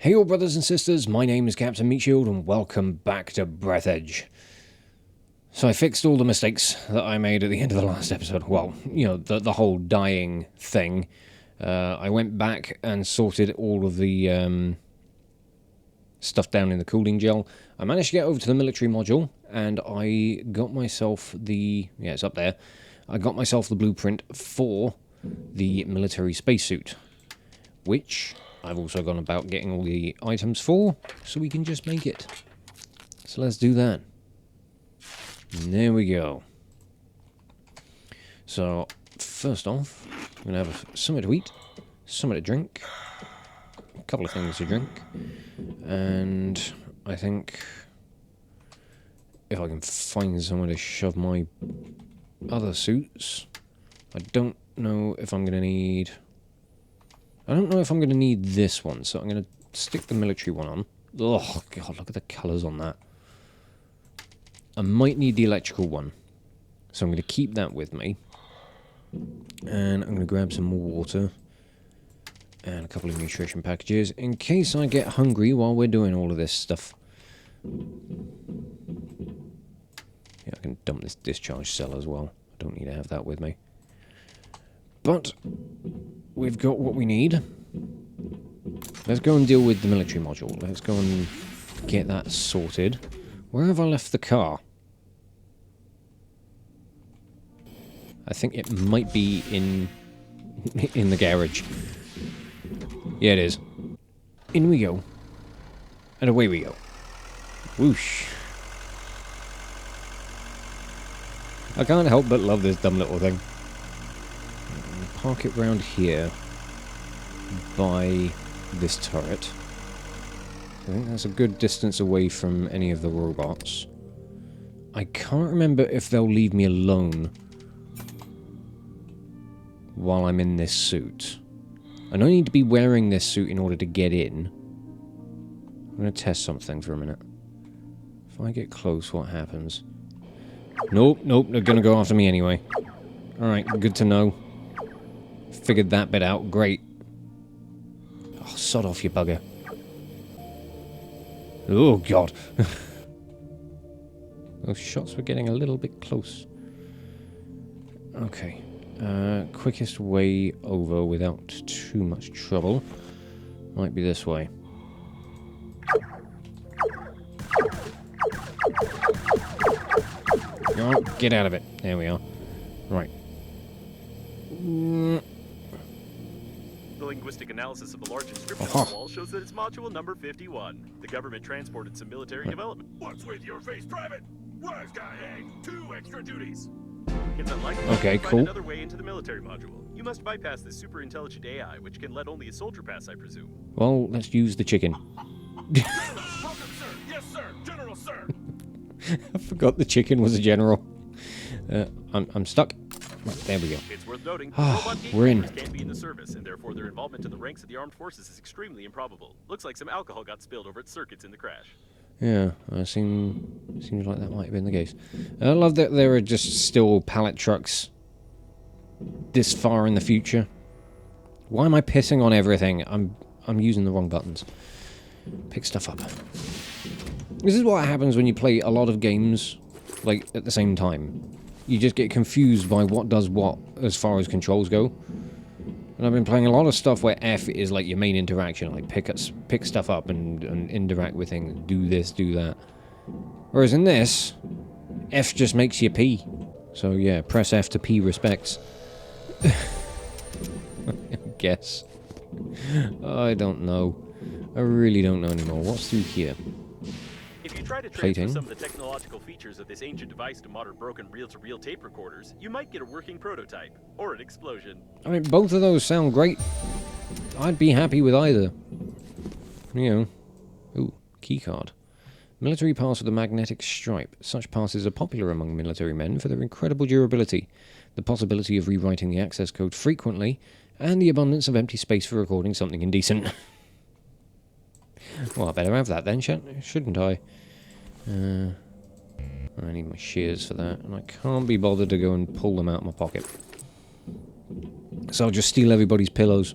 Hey all brothers and sisters, my name is Captain Meatshield and welcome back to Breathedge. So I fixed all the mistakes that I made at the end of the last episode. Well, you know, the whole dying thing. I went back and sorted all of the stuff down in the cooling gel. I managed to get over to the military module and I got myself the... yeah, it's up there. I got myself the blueprint for the military spacesuit, which I've also gone about getting all the items for, so we can just make it. So let's do that. And there we go. So, first off, I'm going to have something to eat, something to drink, a couple of things to drink, and I think if I can find somewhere to shove my other suits, I don't know if I'm going to need... I don't know if I'm going to need this one, so I'm going to stick the military one on. Oh, God, look at the colours on that. I might need the electrical one, so I'm going to keep that with me. And I'm going to grab some more water and a couple of nutrition packages in case I get hungry while we're doing all of this stuff. Yeah, I can dump this discharge cell as well. I don't need to have that with me. But we've got what we need. Let's go and deal with the military module. Let's go and get that sorted. Where have I left the car? I think it might be in the garage. Yeah, it is. In we go. And away we go. Whoosh. I can't help but love this dumb little thing. Park it round here by this turret. I think that's a good distance away from any of the robots. I can't remember if they'll leave me alone while I'm in this suit. I don't need to be wearing this suit in order to get in. I'm going to test something for a minute. If I get close, what happens? Nope, they're going to go after me anyway. Alright, good to know. Figured that bit out. Great. Oh, sod off, you bugger. Oh, God. Those shots were getting a little bit close. Okay. Quickest way over without too much trouble might be this way. Oh, get out of it. There we are. Right. The linguistic analysis of the large inscription on the wall shows that it's module number 51. The government transported some military development. What's with your face, Private? Wise guy, hey, 2 extra duties. It's unlikely okay, to cool. find another way into the military module. You must bypass this super intelligent AI, which can let only a soldier pass, I presume. Well, let's use the chicken. Welcome, sir. Yes, sir. General, sir. I forgot the chicken was a general. I'm stuck. Right, there we go. It's worth noting, we're in. Can't be in the service, and therefore their involvement in the ranks of the armed forces is extremely improbable. Looks like some alcohol got spilled over its circuits in the crash. Yeah, seems like that might have been the case. I love that there are just still pallet trucks this far in the future. Why am I pissing on everything? I'm using the wrong buttons. Pick stuff up. This is what happens when you play a lot of games like at the same time. You just get confused by what does what as far as controls go. And I've been playing a lot of stuff where F is like your main interaction, like pick stuff up and interact with things, do this, do that. Whereas in this, F just makes you P. So yeah, press F to P respects. I guess. I don't know. I really don't know anymore. What's through here? If you try to transfer some of the technological features of this ancient device to modern broken reel-to-reel tape recorders, you might get a working prototype, or an explosion. I mean, both of those sound great. I'd be happy with either. You know. Ooh, keycard. Military pass with a magnetic stripe. Such passes are popular among military men for their incredible durability, the possibility of rewriting the access code frequently, and the abundance of empty space for recording something indecent. Well, I better have that then, shouldn't I? I need my shears for that, and I can't be bothered to go and pull them out of my pocket. So I'll just steal everybody's pillows.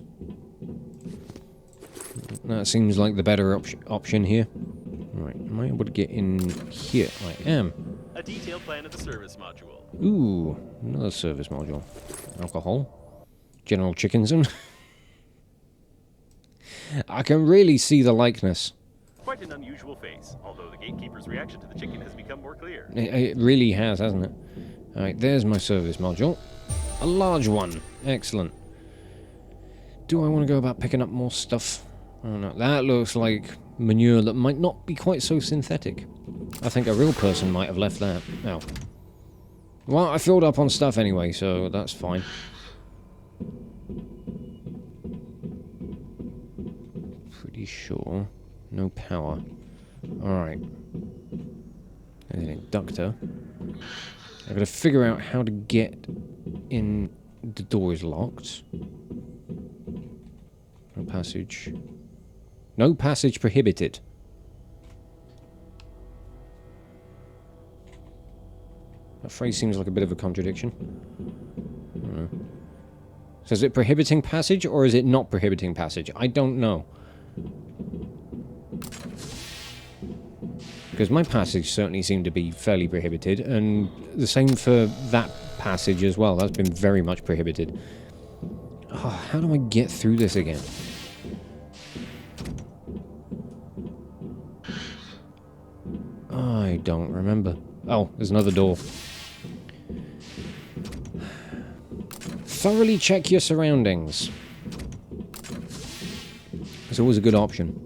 That seems like the better option here. Right, am I able to get in here? I am. A detailed plan of the service module. Ooh, another service module. Alcohol. General Chickenson. I can really see the likeness. Quite an unusual face, although the gatekeeper's reaction to the chicken has become more clear. It really has, hasn't it? Alright, there's my service module. A large one. Excellent. Do I want to go about picking up more stuff? I don't know. That looks like manure that might not be quite so synthetic. I think a real person might have left that. Oh. Well, I filled up on stuff anyway, so that's fine. Pretty sure. No power. Alright. There's an inductor. I've got to figure out how to get in. The door is locked. No passage. No passage prohibited. That phrase seems like a bit of a contradiction. I don't know. So is it prohibiting passage or is it not prohibiting passage? I don't know. Because my passage certainly seemed to be fairly prohibited, and the same for that passage as well. That's been very much prohibited. Oh, how do I get through this again? I don't remember. Oh, there's another door. Thoroughly check your surroundings. It's always a good option.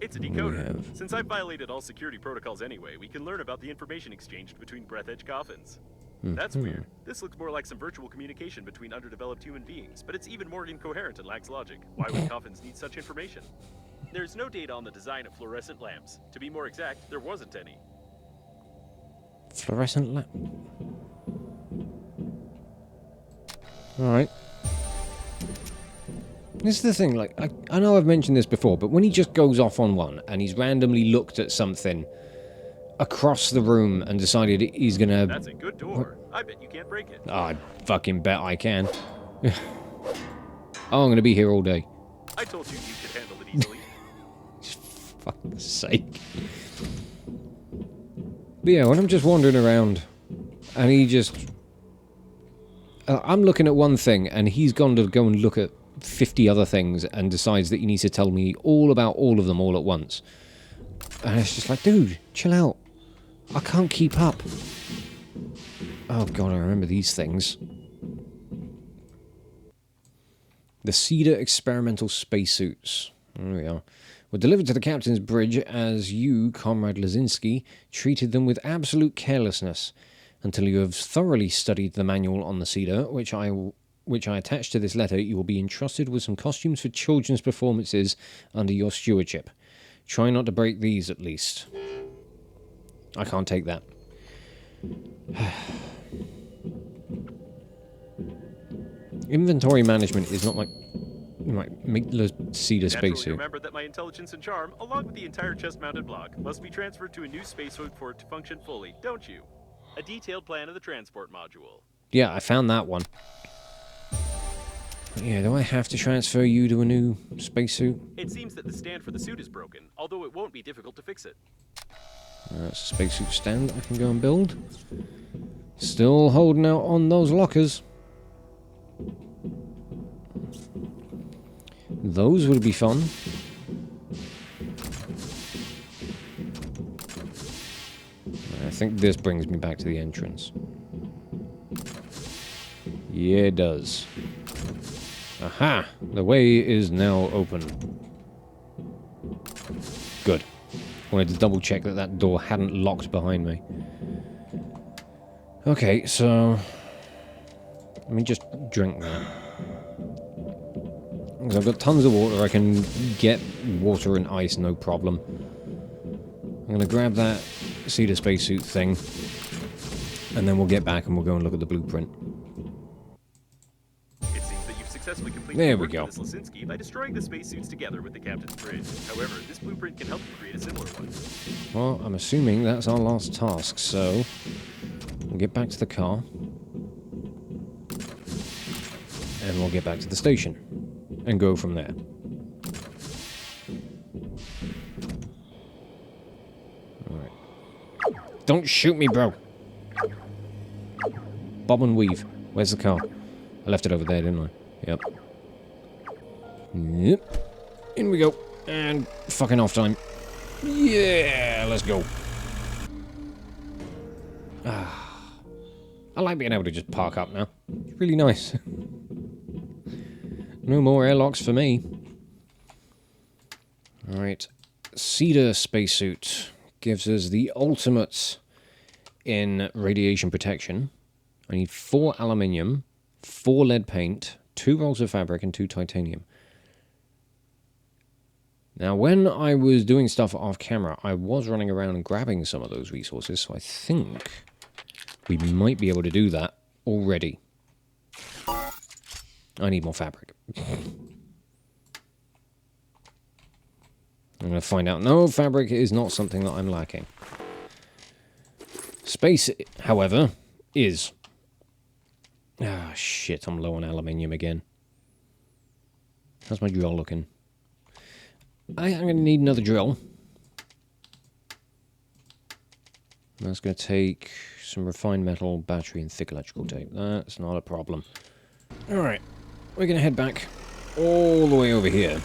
It's a decoder. Since I've violated all security protocols anyway, we can learn about the information exchanged between Breathedge coffins. That's weird. This looks more like some virtual communication between underdeveloped human beings, but it's even more incoherent and lacks logic. Why would coffins need such information? There's no data on the design of fluorescent lamps. To be more exact, there wasn't any. Fluorescent lamp. Alright. This is the thing, like, I know I've mentioned this before, but when he just goes off on one, and he's randomly looked at something across the room and decided he's gonna... That's a good door. I bet you can't break it. Oh, I fucking bet I can. Oh, I'm gonna be here all day. I told you you could handle it easily. For fuck's sake. But yeah, when I'm just wandering around, and he just... I'm looking at one thing, and he's gone to go and look at 50 other things and decides that he needs to tell me all about all of them all at once. And it's just like, dude, chill out. I can't keep up. Oh god, I remember these things. The Cedar experimental spacesuits. There we are. Were delivered to the captain's bridge as you, Comrade Lazinski, treated them with absolute carelessness until you have thoroughly studied the manual on the Cedar, which I attached to this letter. You will be entrusted with some costumes for children's performances under your stewardship. Try not to break these, at least. I can't take that. Inventory management is not like make the Cedar spacesuit. Remember that my intelligence and charm, along with the entire chest-mounted block, must be transferred to a new spacesuit for it to function fully, don't you? A detailed plan of the transport module. Yeah, I found that one. Yeah, do I have to transfer you to a new spacesuit? It seems that the stand for the suit is broken, although it won't be difficult to fix it. That's a spacesuit stand I can go and build. Still holding out on those lockers. Those would be fun. I think this brings me back to the entrance. Yeah, it does. Aha! The way is now open. Good. Wanted to double check that that door hadn't locked behind me. Okay, so... let me just drink that. Because I've got tons of water, I can get water and ice, no problem. I'm going to grab that Cedar spacesuit thing, and then we'll get back and we'll go and look at the blueprint. It seems that you've successfully completed There the we work go. of this Lazinski by destroying the spacesuits together with the captain's bridge. However, this blueprint can help you create a similar one. Well, I'm assuming that's our last task, so... we'll get back to the car. and we'll get back to the station and go from there. Alright. Don't shoot me, bro! Bob and weave. Where's the car? I left it over there, didn't I? Yep. Yep. In we go. And fucking off time. Yeah, let's go. Ah, I like being able to just park up now. It's really nice. No more airlocks for me. Alright. Cedar spacesuit gives us the ultimate in radiation protection. I need 4 aluminium, 4 lead paint, 2 rolls of fabric, and 2 titanium. Now, when I was doing stuff off camera, I was running around and grabbing some of those resources, so I think we might be able to do that already. I need more fabric. I'm going to find out. No, fabric is not something that I'm lacking. Space, however, is. Ah, shit, I'm low on aluminium again. How's my drill looking? I'm going to need another drill. That's going to take some refined metal, battery, and thick electrical tape. That's not a problem. Alright, we're going to head back all the way over here.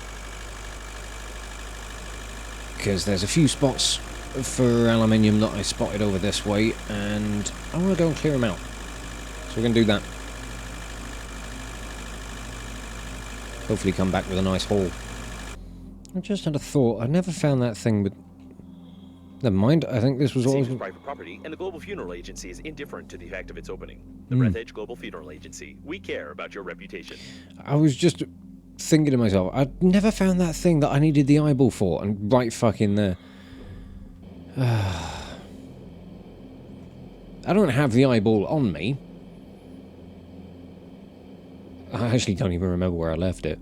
Because there's a few spots for aluminium that I spotted over this way, and I want to go and clear them out. So we're going to do that. Hopefully come back with a nice haul. I just had a thought. I never found that thing with... Never mind. I think this was all... private property, and the Global Funeral Agency is indifferent to the fact of its opening. The Breathedge Global Funeral Agency. We care about your reputation. I was just thinking to myself, I'd never found that thing that I needed the eyeball for, and right fucking there. I don't have the eyeball on me. I actually don't even remember where I left it.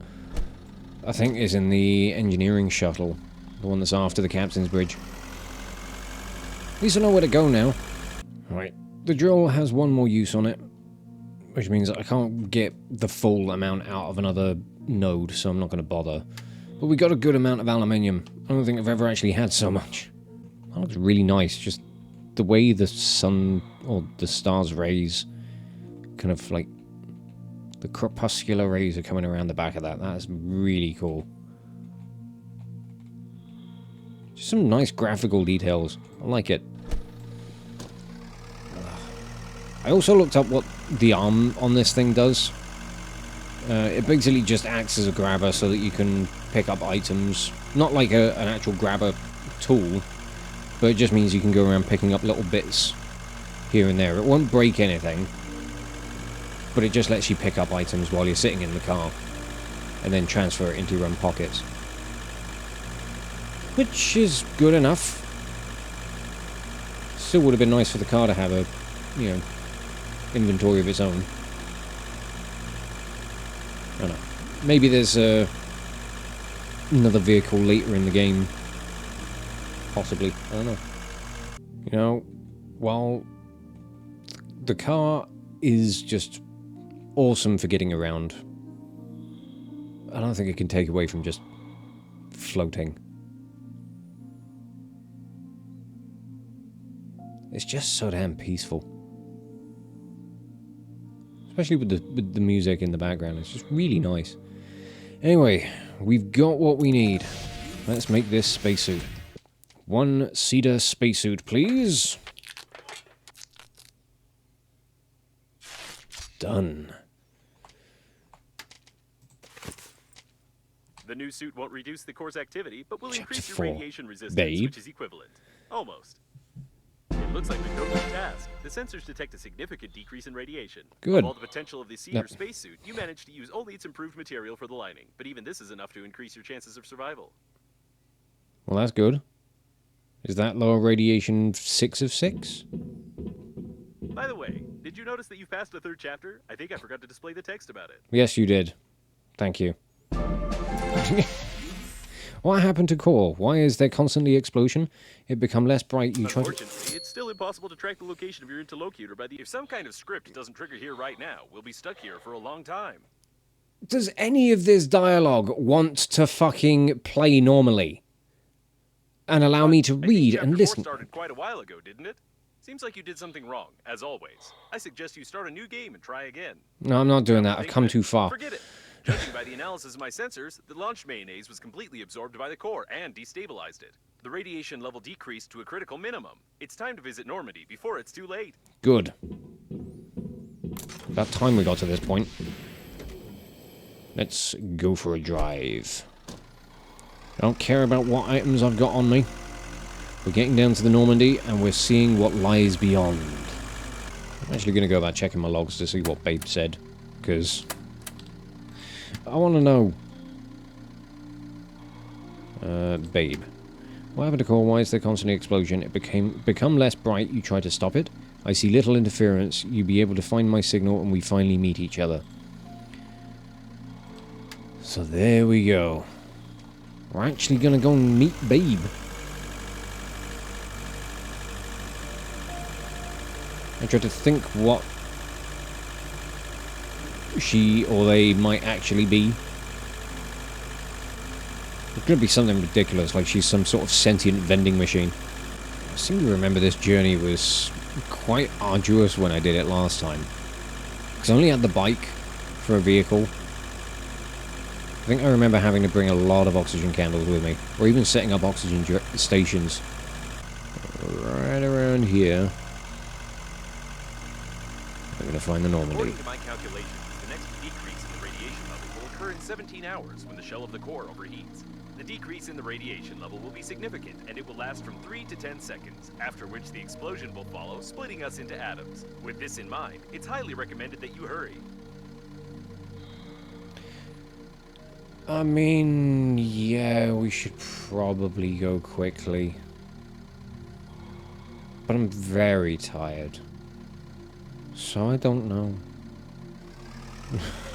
I think it's in the engineering shuttle. The one that's after the captain's bridge. At least I know where to go now. Right. The drill has one more use on it. Which means that I can't get the full amount out of another node, so I'm not going to bother. But we got a good amount of aluminium. I don't think I've ever actually had so much. That looks really nice. Just the way the sun, or the star's rays, kind of like... the crepuscular rays are coming around the back of that. That's really cool. Just some nice graphical details. I like it. I also looked up what the arm on this thing does. It basically just acts as a grabber so that you can pick up items. Not like an actual grabber tool, but it just means you can go around picking up little bits here and there. It won't break anything, but it just lets you pick up items while you're sitting in the car, and then transfer it into your own pockets. Which is good enough. Still would have been nice for the car to have a, you know, inventory of its own. I don't know. Maybe there's another vehicle later in the game. Possibly. I don't know. You know, while the car is just awesome for getting around, I don't think it can take away from just floating. It's just so damn peaceful. Especially with the music in the background. It's just really nice. Anyway, we've got what we need. Let's make this spacesuit. 1 cedar spacesuit, please. Done. The new suit won't reduce the core's activity, but will Chapter increase your 4. radiation resistance, Babe. which is equivalent. Almost. It looks like we've broken the task. The sensors detect a significant decrease in radiation. Good. Of all the potential of the Cedar spacesuit, you managed to use only its improved material for the lining, but even this is enough to increase your chances of survival. Well, that's good. Is that lower radiation 6 of 6? By the way, did you notice that you've passed the 3rd chapter? I think I forgot to display the text about it. Yes, you did. Thank you. What happened to core? Why is there constantly explosion? It become less bright. You try to... Unfortunately, it's still impossible to track the location of your interlocutor by the... If some kind of script doesn't trigger here right now, we'll be stuck here for a long time. Does any of this dialogue want to fucking play normally? And allow me to read and listen? Started quite a while ago, didn't it? Seems like you did something wrong, as always. I suggest you start a new game and try again. No, I'm not doing that. I've come too far. Forget it. Judging by the analysis of my sensors, the launch mayonnaise was completely absorbed by the core and destabilized it. The radiation level decreased to a critical minimum. It's time to visit Normandy before it's too late. Good. About time we got to this point. Let's go for a drive. I don't care about what items I've got on me. We're getting down to the Normandy, and we're seeing what lies beyond. I'm actually going to go about checking my logs to see what Babe said, because I want to know. Babe. What happened to core? Why is there constantly explosion? It become less bright. You try to stop it. I see little interference. You be able to find my signal, and we finally meet each other. So there we go. We're actually going to go and meet Babe. I try to think what she or they might actually be. It could be something ridiculous, like she's some sort of sentient vending machine. I seem to remember this journey was quite arduous when I did it last time. Because I only had the bike for a vehicle. I think I remember having to bring a lot of oxygen candles with me, or even setting up oxygen stations. Right around here. I'm going to find the Normandy. According to my calculations, the next decrease in the radiation level will occur in 17 hours when the shell of the core overheats. The decrease in the radiation level will be significant, and it will last from 3 to 10 seconds, after which the explosion will follow, splitting us into atoms. With this in mind, it's highly recommended that you hurry. I mean, yeah, we should probably go quickly. But I'm very tired. So I don't know.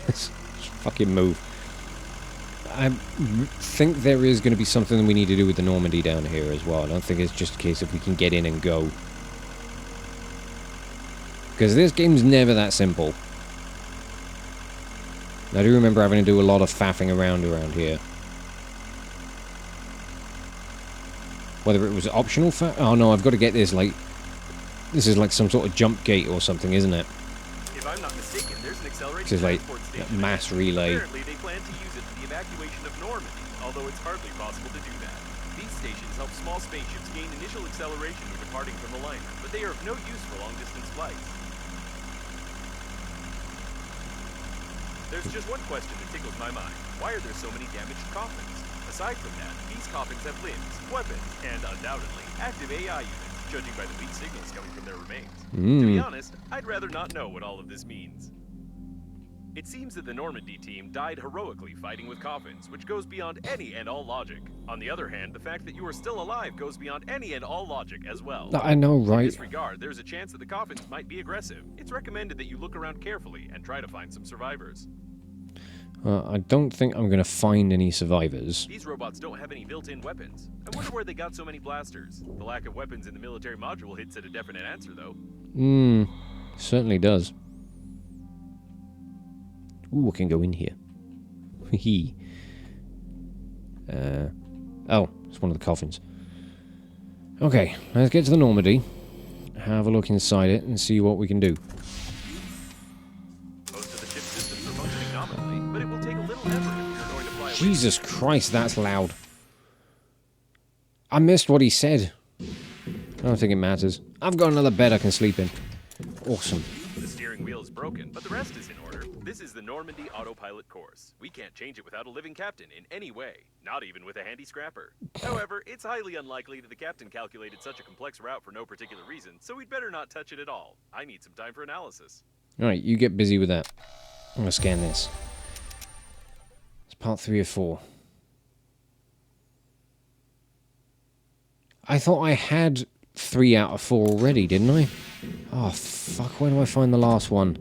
Let's fucking move. I think there is going to be something we need to do with the Normandy down here as well. I don't think it's just a case of we can get in and go. Because this game's never that simple. I do remember having to do a lot of faffing around here. Whether it was optional oh no, I've got to get this, like... This is like some sort of jump gate or something, isn't it? If I'm not mistaken, there's an accelerated This is like transport a station. mass relay. Apparently they plan to use it for the evacuation of Normandy, although it's hardly possible to do that. These stations help small spaceships gain initial acceleration when departing from the liner, but they are of no use for long-distance flights. There's just one question that tickles my mind. Why are there so many damaged coffins? Aside from that, these coffins have limbs, weapons, and undoubtedly active AI units, judging by the weak signals coming from their remains. To be honest, I'd rather not know what all of this means. It seems that the Normandy team died heroically fighting with coffins, which goes beyond any and all logic. On the other hand, the fact that you are still alive goes beyond any and all logic as well. I know, right? In this regard, there's a chance that the coffins might be aggressive. It's recommended that you look around carefully and try to find some survivors. I don't think I'm going to find any survivors. These robots don't have any built-in weapons. I wonder where they got so many blasters. The lack of weapons in the military module hints at a definite answer, though. Certainly does. Ooh, I can go in here. Hee. Oh, it's one of the coffins. Okay, let's get to the Normandy. Have a look inside it and see what we can do. Most of the ship's systems are functioning nominally, but it will take a little effort if you're going to fly away. Jesus Christ, that's loud. I missed what he said. I don't think it matters. I've got another bed I can sleep in. Awesome. The steering wheel is broken, but the rest is in order. This is the Normandy autopilot course. We can't change it without a living captain in any way, not even with a handy scrapper. However, it's highly unlikely that the captain calculated such a complex route for no particular reason, so we'd better not touch it at all. I need some time for analysis. Alright, you get busy with that. I'm going to scan this. It's part 3 of 4. I thought I had 3 out of 4 already, didn't I? Oh, fuck, where do I find the last one?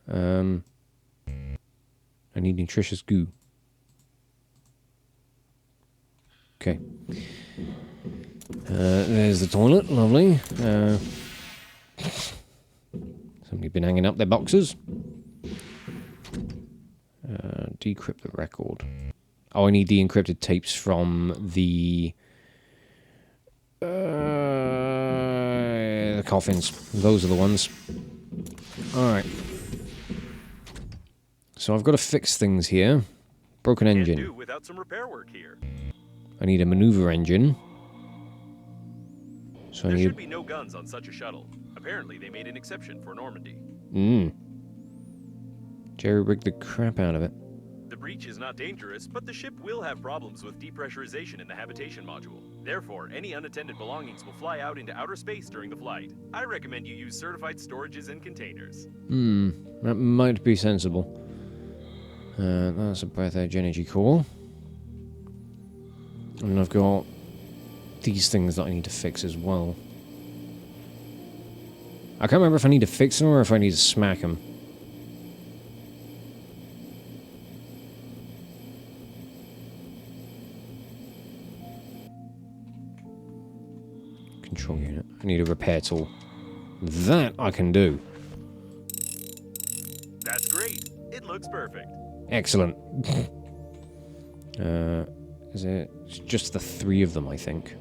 I need nutritious goo. Okay. There's the toilet, lovely. Somebody been hanging up their boxes. Decrypt the record. Oh, I need the encrypted tapes from the coffins. Those are the ones. Alright. So I've got to fix things here. Broken engine. Can't do without some repair work here. I need a maneuver engine. So There should be no guns on such a shuttle. Apparently they made an exception for Normandy. Jerry-rigged the crap out of it. The breach is not dangerous, but the ship will have problems with depressurization in the habitation module. Therefore, any unattended belongings will fly out into outer space during the flight. I recommend you use certified storages and containers. That might be sensible. That's a Breathedge energy core. And I've got these things that I need to fix as well. I can't remember if I need to fix them or if I need to smack them. Control unit. I need a repair tool. That I can do. That's great. It looks perfect. Excellent. Is it? It's just the 3 of them, I think.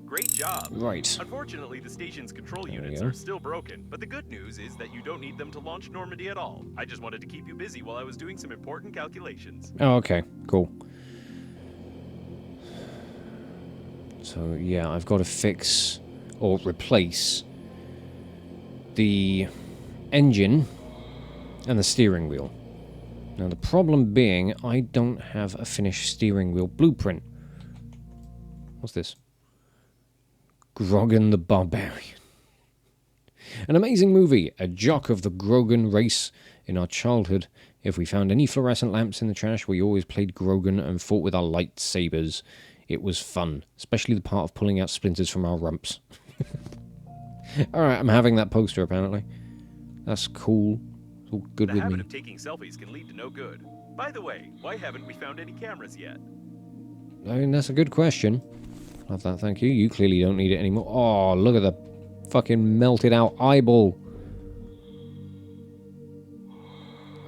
Great job. Right. Unfortunately, the station's control units are still broken, but the good news is that you don't need them to launch Normandy at all. I just wanted to keep you busy while I was doing some important calculations. Oh, okay. Cool. So, yeah, I've got to fix or replace the engine and the steering wheel. Now, the problem being, I don't have a finished steering wheel blueprint. What's this? Grogan the Barbarian. An amazing movie, a jock of the Grogan race. In our childhood, if we found any fluorescent lamps in the trash, we always played Grogan and fought with our lightsabers. It was fun, especially the part of pulling out splinters from our rumps. Alright, I'm having that poster, apparently. That's cool. It's all good with me. The habit of taking selfies can lead to no good. By the way, why haven't we found any cameras yet? I mean, that's a good question. Love that, thank you. You clearly don't need it anymore. Oh, look at the fucking melted out eyeball.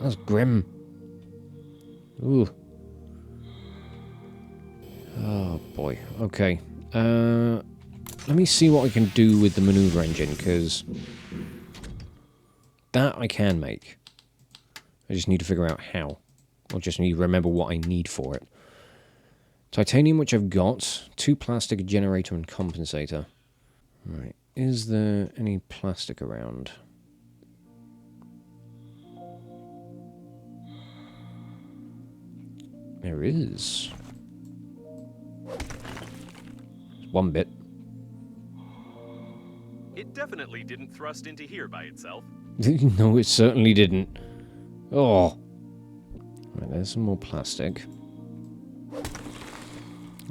That's grim. Ooh. Oh, boy. Okay. Let me see what I can do with the maneuver engine, because that I can make. I just need to figure out how. I just need to remember what I need for it. Titanium, which I've got. 2 plastic, a generator, and compensator. Right. Is there any plastic around? There is. One bit. It definitely didn't thrust into here by itself. No, it certainly didn't. Oh. Right, there's some more plastic.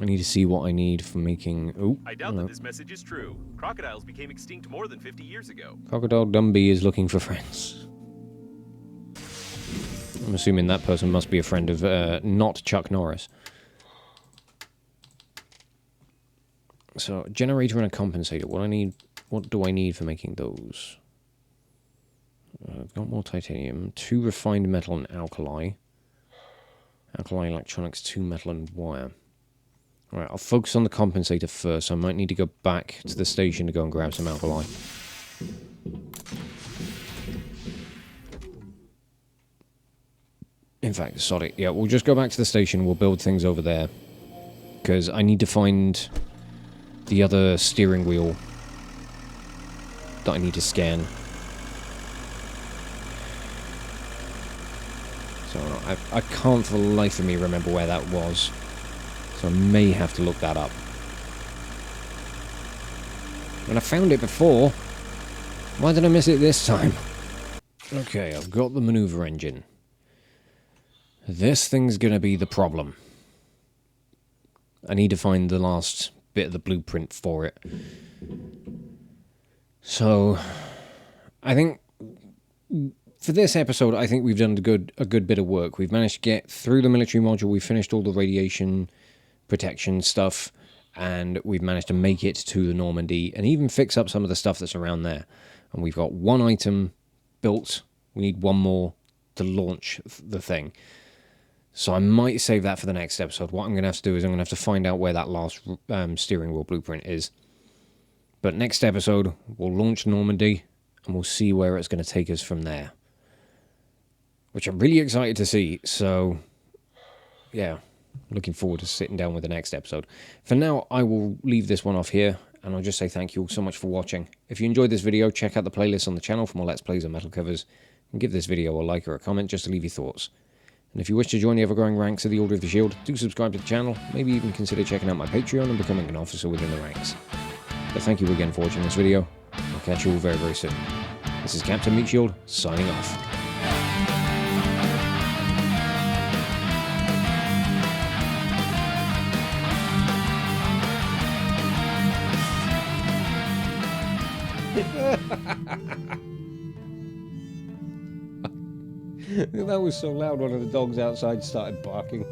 I need to see what I need for making... Oh, I doubt that this message is true. Crocodiles became extinct more than 50 years ago. Crocodile Dumby is looking for friends. I'm assuming that person must be a friend of not Chuck Norris. So, generator and a compensator. What do I need for making those? I've got more titanium, 2 refined metal and alkali. Alkali electronics, 2 metal and wire. Alright, I'll focus on the compensator first. I might need to go back to the station to go and grab some alkali. In fact, sorry. Yeah, we'll just go back to the station. We'll build things over there. Because I need to find the other steering wheel that I need to scan. So I can't for the life of me remember where that was. So I may have to look that up. And I found it before. Why did I miss it this time? Okay, I've got the maneuver engine. This thing's gonna be the problem. I need to find the last bit of the blueprint for it. So, I think for this episode, I think we've done a good bit of work. We've managed to get through the military module. We finished all the radiation protection stuff, and we've managed to make it to the Normandy and even fix up some of the stuff that's around there. And we've got 1 item built. We need 1 more to launch the thing. So I might save that for the next episode. What I'm going to have to do is I'm going to have to find out where that last steering wheel blueprint is. But next episode, we'll launch Normandy, and we'll see where it's going to take us from there. Which I'm really excited to see. So, yeah, looking forward to sitting down with the next episode. For now, I will leave this one off here, and I'll just say thank you all so much for watching. If you enjoyed this video, check out the playlist on the channel for more Let's Plays and metal covers, and give this video a like or a comment just to leave your thoughts. And if you wish to join the ever-growing ranks of the Order of the Shield, do subscribe to the channel, maybe even consider checking out my Patreon and becoming an officer within the ranks. But thank you again for watching this video. I'll catch you all very, very soon. This is Captain Meatshield, signing off. That was so loud, one of the dogs outside started barking.